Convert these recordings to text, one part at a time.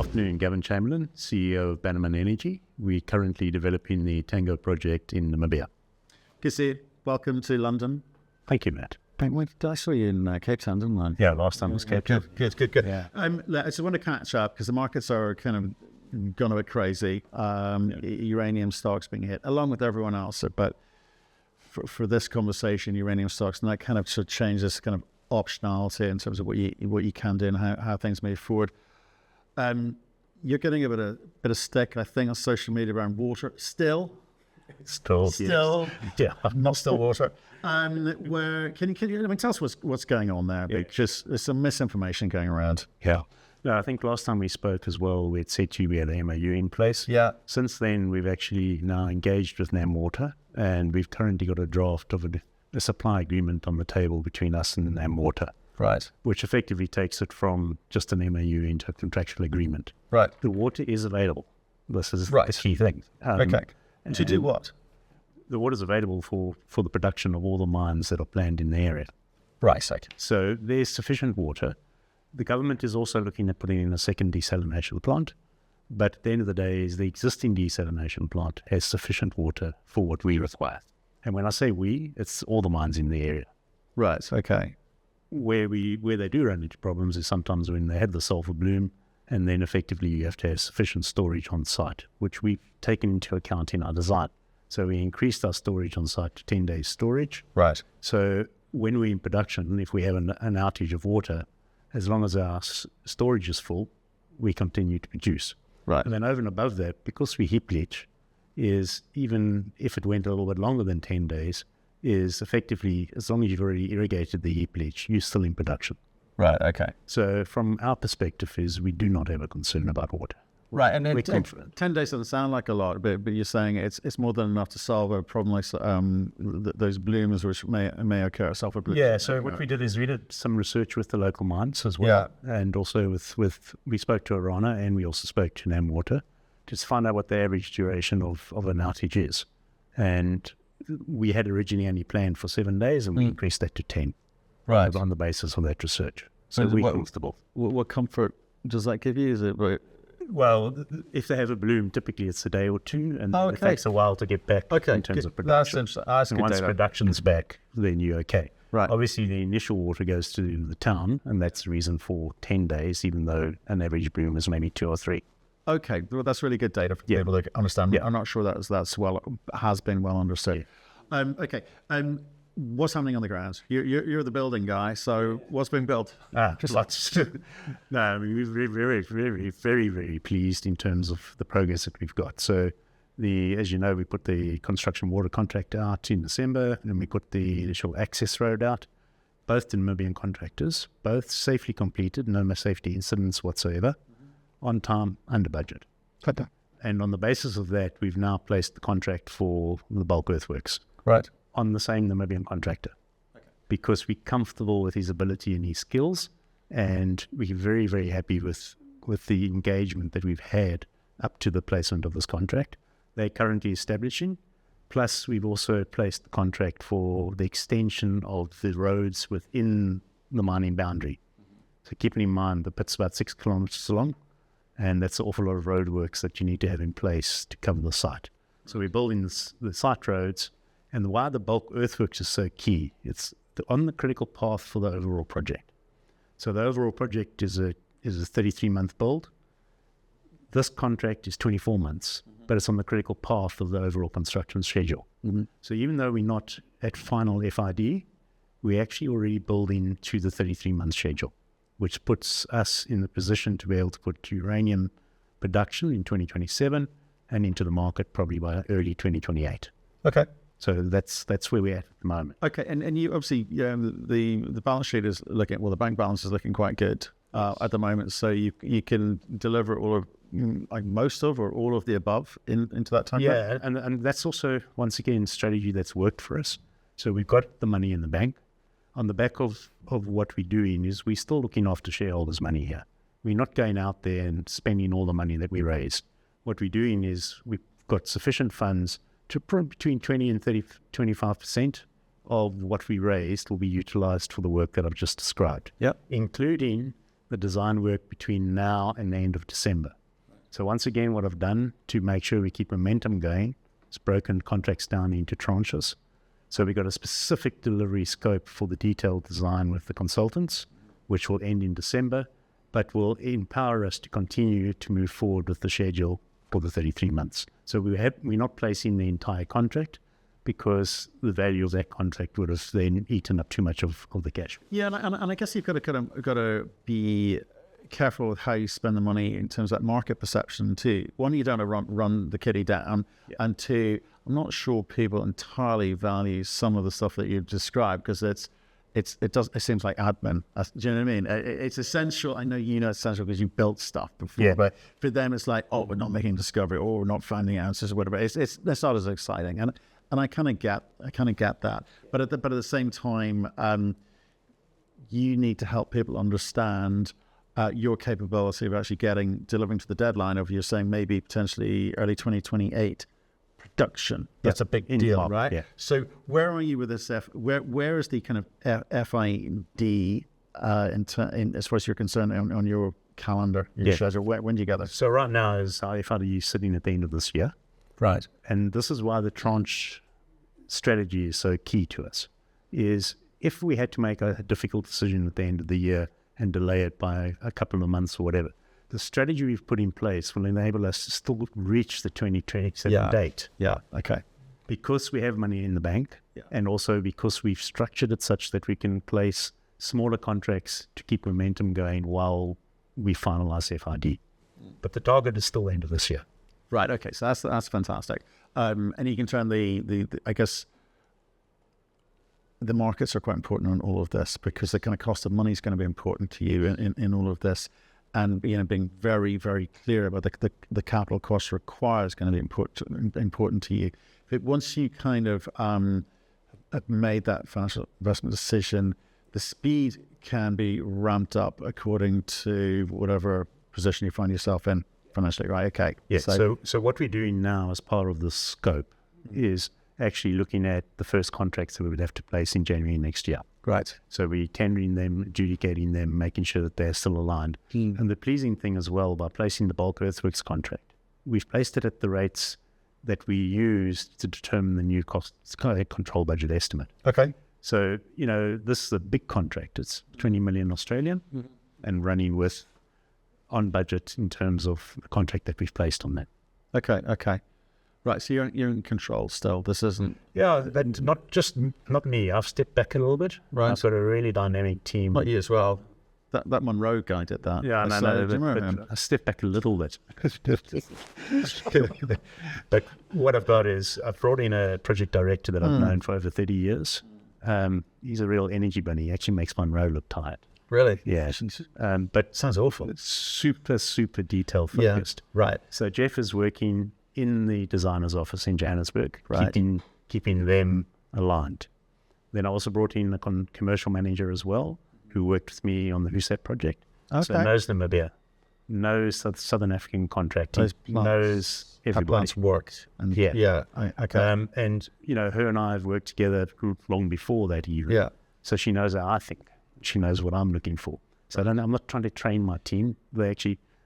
Afternoon, Gavin Chamberlain, CEO of Bannerman Energy. We're currently developing the Tango project in Namibia. Good to see you. Welcome to London. Thank you, Matt. I saw you in Cape Town, didn't I? Yeah, last time was Cape Town. Good. Yeah. I just want to catch up because the markets are kind of gone a bit crazy. Uranium stocks being hit, along with everyone else. But for this conversation, uranium stocks, and that kind of sort of changes kind of optionality in terms of what you can do and how things move forward. You're getting a bit of stick, I think, on social media around water. Still, yes. Yeah, not still water. Where can you tell us what's going on there? Yeah. Because there's some misinformation going around. Yeah. No, I think last time we spoke as well, we had said to you we had an MOU in place. Yeah. Since then, we've actually now engaged with NamWater, and we've currently got a draft of a supply agreement on the table between us and NamWater. Right. Which effectively takes it from just an MOU into a contractual agreement. Right. The water is available. This is Right. the key thing. Okay. To do what? The water is available for the production of all the mines that are planned in the area. Right. Okay. So there's sufficient water. The government is also looking at putting in a second desalination plant. But at the end of the day, the existing desalination plant has sufficient water for what we require. And when I say we, it's all the mines in the area. Right. Okay. Where they do run into problems is sometimes when they have the sulfur bloom, and then effectively you have to have sufficient storage on site, which we've taken into account in our design. So we increased our storage on site to 10 days storage. Right. So when we're in production, if we have an outage of water, as long as our storage is full, we continue to produce. Right. And then over and above that, because we heap leach, is even if it went a little bit longer than 10 days, is effectively, as long as you've already irrigated the heap leach, you're still in production. Right. Okay. So from our perspective is we do not have a concern about water. Right. And then We're confident. 10 days doesn't sound like a lot, but you're saying it's more than enough to solve a problem like those blooms which may occur, sulfur blooms. Yeah, so what we did is we did some research with the local mines as well. Yeah. And also we spoke to Arana and we also spoke to NamWater to find out what the average duration of an outage is. And we had originally only planned for 7 days and we increased that to 10. Right. On the basis of that research. So we're comfortable. What comfort does that give you? Is it Well, if they have a bloom, typically it's a day or two, and it okay. takes a while to get back in terms of production. That's interesting. That's And good once data. production's back, then you're okay. Right. Obviously, the initial water goes to the town, and that's the reason for 10 days, even though an average bloom is maybe 2 or 3. Okay, well, that's really good data for people to understand. Yeah. I'm not sure that's has been well understood. Yeah. Okay. What's happening on the ground? You're the building guy, so what's been built? Lots. No, I mean, we're very, very, very, very pleased in terms of the progress that we've got. So, as you know, we put the construction water contract out in December, and we put the initial access road out. Both Namibian contractors, both safely completed, no safety incidents whatsoever, on time, under budget. Okay. And on the basis of that, we've now placed the contract for the bulk earthworks. Right. On the same Namibian contractor, because we're comfortable with his ability and his skills, and we're very, very happy with the engagement that we've had up to the placement of this contract. They're currently establishing, plus we've also placed the contract for the extension of the roads within the mining boundary. So keeping in mind the pit's about 6 kilometers long, and that's an awful lot of roadworks that you need to have in place to cover the site. So we're building the site roads. And why the bulk earthworks is so key, it's on the critical path for the overall project. So the overall project is a 33-month build. This contract is 24 months, but it's on the critical path of the overall construction schedule. Mm-hmm. So even though we're not at final FID, we're actually already building to the 33-month schedule, which puts us in the position to be able to put uranium production in 2027 and into the market probably by early 2028. Okay. So that's where we're at the moment. Okay, and you obviously the balance sheet is looking, well, the bank balance is looking quite good at the moment. So you can deliver all of like most of or all of the above into that time. Yeah, and that's also once again strategy that's worked for us. So we've got the money in the bank. On the back of what we're doing is we're still looking after shareholders' money here. We're not going out there and spending all the money that we raised. What we're doing is we've got sufficient funds to between 20 and 25% of what we raised will be utilized for the work that I've just described. Yep. Including the design work between now and the end of December. So once again, what I've done to make sure we keep momentum going is broken contracts down into tranches. So we've got a specific delivery scope for the detailed design with the consultants, which will end in December, but will empower us to continue to move forward with the schedule for the 33 months. So we're not placing the entire contract because the value of that contract would have then eaten up too much of the cash. Yeah, and I guess you've got to be careful with how you spend the money in terms of that market perception too. One, you don't want to run the kitty down, and two, I'm not sure people entirely value some of the stuff that you've described because it seems like admin. Do you know what I mean? It's essential. I know it's essential because you built stuff before, but for them it's like, oh, we're not making discovery, or we're not finding answers, or whatever. It's not as exciting, and I kind of get that. But at the same time, you need to help people understand your capability of actually delivering to the deadline of, you're saying maybe potentially early 2028 production. That's a big deal, right? Yeah. So where are you with this? Where is the kind of FID as far as you're concerned on your calendar, your schedule? When do you get there? So right now is our FID sitting at the end of this year. Right. And this is why the tranche strategy is so key to us, is if we had to make a difficult decision at the end of the year and delay it by a couple of months or whatever, the strategy we've put in place will enable us to still reach the 2027 date. Yeah, okay. Because we have money in the bank, and also because we've structured it such that we can place smaller contracts to keep momentum going while we finalize FID. But the target is still the end of this year. Right, okay, so that's fantastic. And you can turn the I guess, the markets are quite important on all of this because the kind of cost of money is going to be important to you in all of this. And being very, very clear about the capital cost required is going to be important to you. But once you kind of have made that financial investment decision, the speed can be ramped up according to whatever position you find yourself in financially, right? Okay. Yeah. So what we're doing now as part of the scope is actually looking at the first contracts that we would have to place in January next year. Right. So we're tendering them, adjudicating them, making sure that they're still aligned. And the pleasing thing as well, by placing the bulk earthworks contract, we've placed it at the rates that we used to determine the new cost control budget estimate. Okay. So, this is a big contract. It's 20 million Australian and running with on budget in terms of the contract that we've placed on that. Okay. Right, so you're in control still. This isn't... Yeah, but not me. I've stepped back a little bit. Right. I've got a really dynamic team. Not you as well. That Monroe guy did that. Yeah, but I stepped back a little bit. But what I've got is I've brought in a project director that I've known for over 30 years. He's a real energy bunny. He actually makes Monroe look tired. Really? Yeah. But sounds awful. It's super detail focused. Yeah, right. So Jeff is working in the designer's office in Johannesburg, right, keeping them aligned. Then I also brought in a commercial manager as well, who worked with me on the Husat project. Okay. So knows Namibia, knows Southern African contracting, knows everybody. Plants worked. And okay. And her and I have worked together long before that even. Yeah. So she knows how I think. She knows what I'm looking for. So I'm not trying to train my team.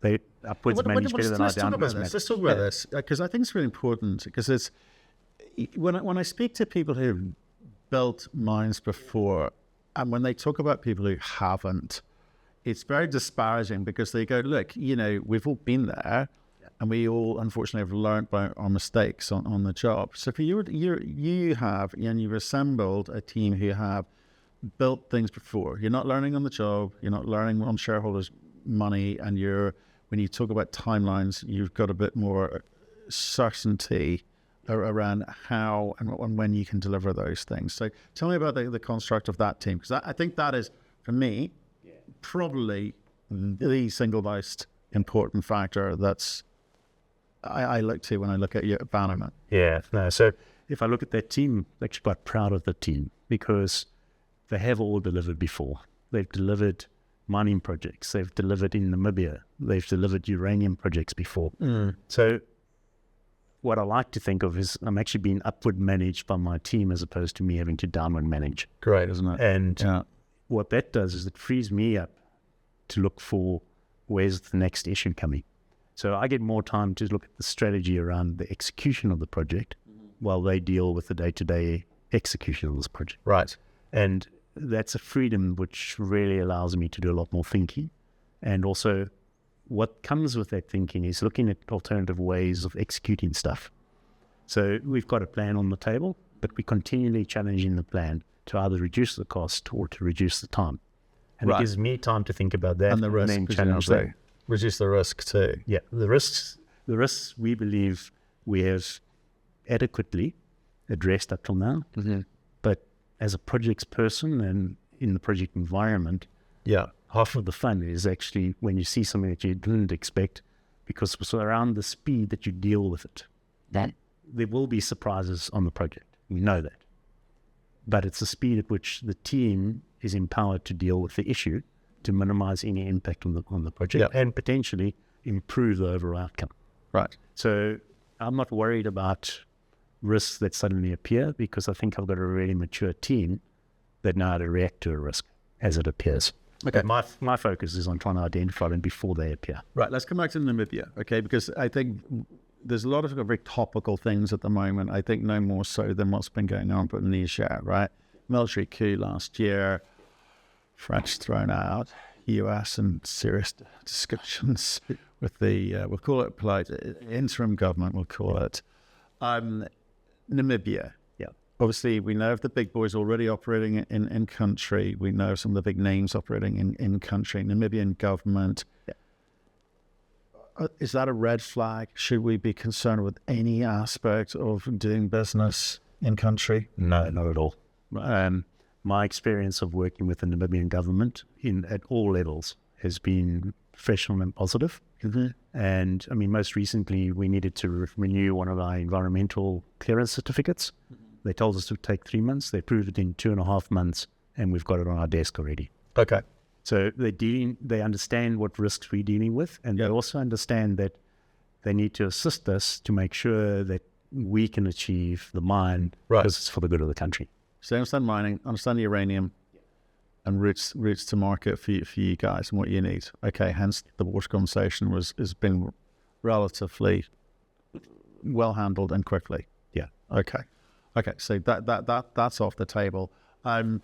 They upwards manage better than I downwards manage. Let's talk about this, because I think it's really important, because it's when I speak to people who've built mines before, and when they talk about people who haven't, it's very disparaging, because they go, look, we've all been there, and we all unfortunately have learned by our mistakes on the job. So for you have, and you've assembled a team who have built things before. You're not learning on the job, you're not learning on shareholders' money, and when you talk about timelines, you've got a bit more certainty around how and when you can deliver those things. So tell me about the construct of that team, because I think that is, for me, probably the single most important factor that's I look to when I look at your Bannerman. Yeah, no. So if I look at that team, I'm actually quite proud of the team, because they have all delivered before. They've delivered mining projects. They've delivered in Namibia. They've delivered uranium projects before. So what I like to think of is I'm actually being upward managed by my team as opposed to me having to downward manage. Great, isn't it? And what that does is it frees me up to look for where's the next issue coming. So I get more time to look at the strategy around the execution of the project while they deal with the day-to-day execution of this project. Right. And that's a freedom which really allows me to do a lot more thinking. And also what comes with that thinking is looking at alternative ways of executing stuff. So we've got a plan on the table, but we're continually challenging the plan to either reduce the cost or to reduce the time. And it gives me time to think about that and the risk, then challenge that. Reduce the risk too. Yeah, the risks we believe we have adequately addressed up till now. But as a projects person and in the project environment, half of the fun is actually when you see something that you didn't expect, because it's around the speed that you deal with it. That there will be surprises on the project. We know that. But it's the speed at which the team is empowered to deal with the issue to minimize any impact on the project and potentially improve the overall outcome. Right. So I'm not worried about risks that suddenly appear, because I think I've got a really mature team that know how to react to a risk as it appears. Okay. But my focus is on trying to identify them before they appear. Right. Let's come back to Namibia, okay? Because I think there's a lot of very topical things at the moment. I think no more so than what's been going on in Indonesia, right? Military coup last year, French thrown out, US and serious discussions with the, we'll call it polite, interim government, we'll call it. Namibia. Yeah. Obviously, we know of the big boys already operating in country. We know some of the big names operating in country. Namibian government. Yeah. Is that a red flag? Should we be concerned with any aspect of doing business in country? No, not at all. My experience of working with the Namibian government at all levels has been professional and positive. And I mean, most recently, we needed to renew one of our environmental clearance certificates. They told us it would take 3 months. They proved it in 2.5 months, and we've got it on our desk already. Okay. So they understand what risks we're dealing with, and they also understand that they need to assist us to make sure that we can achieve the mine because it's for the good of the country. So I understand mining, understand the uranium, and routes to market for you guys and what you need. Okay, hence the water conversation has been relatively well handled and quickly. Yeah. Okay. So that's off the table. What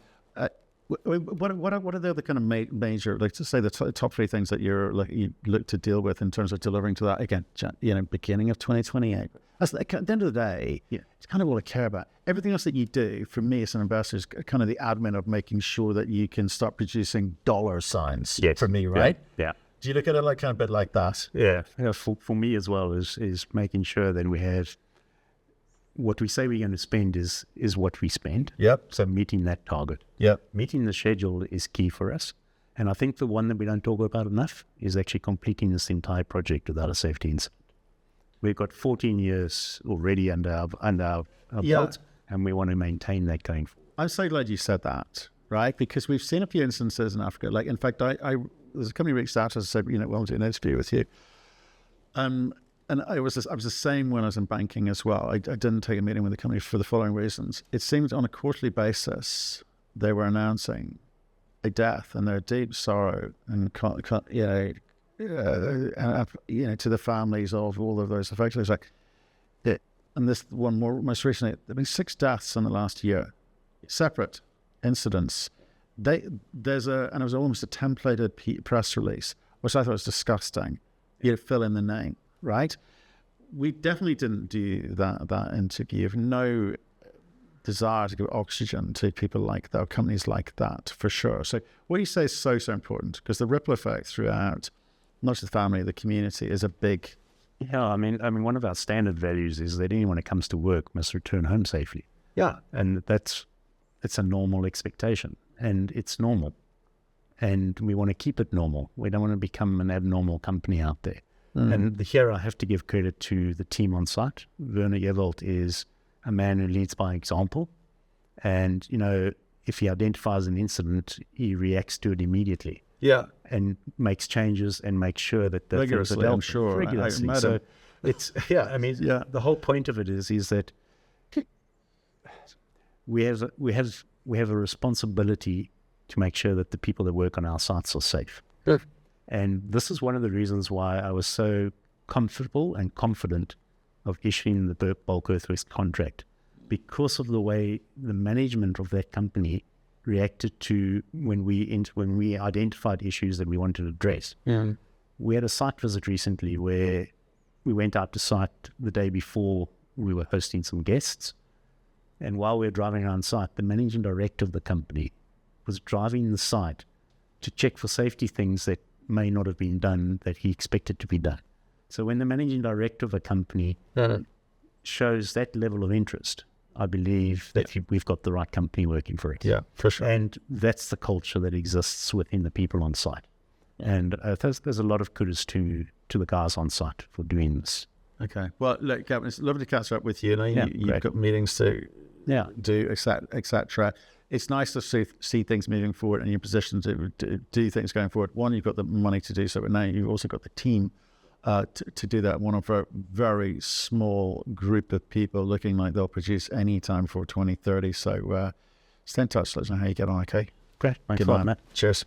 are the other kind of major, like to say the top three things that you look to deal with in terms of delivering to that again? Beginning of 2028. At the end of the day, it's kind of all I care about. Everything else that you do, for me as an investor, is kind of the admin of making sure that you can start producing dollar signs. Yes. For me, right? Yeah. Do you look at it like kind of a bit like that? Yeah. For me as well is making sure that we have what we say we're going to spend is what we spend. Yep. So meeting that target. Yep. Meeting the schedule is key for us. And I think the one that we don't talk about enough is actually completing this entire project without a safety incident. We've got 14 years already under our belt, and we want to maintain that going forward. I'm so glad you said that, right? Because we've seen a few instances in Africa. Like, in fact, there's a company reached out to us and said, well, I'll do an interview with you. And I was the same when I was in banking as well. I didn't take a meeting with the company for the following reasons. It seemed on a quarterly basis they were announcing a death, and their deep sorrow and to the families of all of those affected. It's like, and this one most recently, there've been 6 deaths in the last year, separate incidents. It was almost a templated press release, which I thought was disgusting. You fill in the name. Right, we definitely didn't do that interview. You have no desire to give oxygen to people like that, or companies like that, for sure. So what you say is so important, because the ripple effect throughout, not just the family, the community, is a big. Yeah, I mean, one of our standard values is that anyone that comes to work must return home safely. Yeah, and it's a normal expectation, and it's normal, and we want to keep it normal. We don't want to become an abnormal company out there. And here I have to give credit to the team on site. Werner Ewald is a man who leads by example. And, if he identifies an incident, he reacts to it immediately. Yeah. And makes changes and makes sure that the rigorously, things are dealt I'm sure. Rigorously. So it's, the whole point of it is that we have a responsibility to make sure that the people that work on our sites are safe. And this is one of the reasons why I was so comfortable and confident of issuing the bulk earthworks contract, because of the way the management of that company reacted to when we identified issues that we wanted to address. Yeah. We had a site visit recently where we went out to site the day before we were hosting some guests. And while we were driving around site, the managing director of the company was driving the site to check for safety things that may not have been done that he expected to be done. So when the managing director of a company shows that level of interest, I believe that we've got the right company working for it. Yeah, for sure. And that's the culture that exists within the people on site. And there's a lot of kudos to the guys on site for doing this. Okay. Well, look, Gavin, it's lovely to catch up with you. You know, you've got meetings to do, etc. It's nice to see things moving forward and your position to do things going forward. One, you've got the money to do so, but now you've also got the team to do that. One of a very small group of people looking like they'll produce any time before 2030. So stay in touch. Let us know how you get on, okay? Great. Thanks a lot, Matt. Cheers.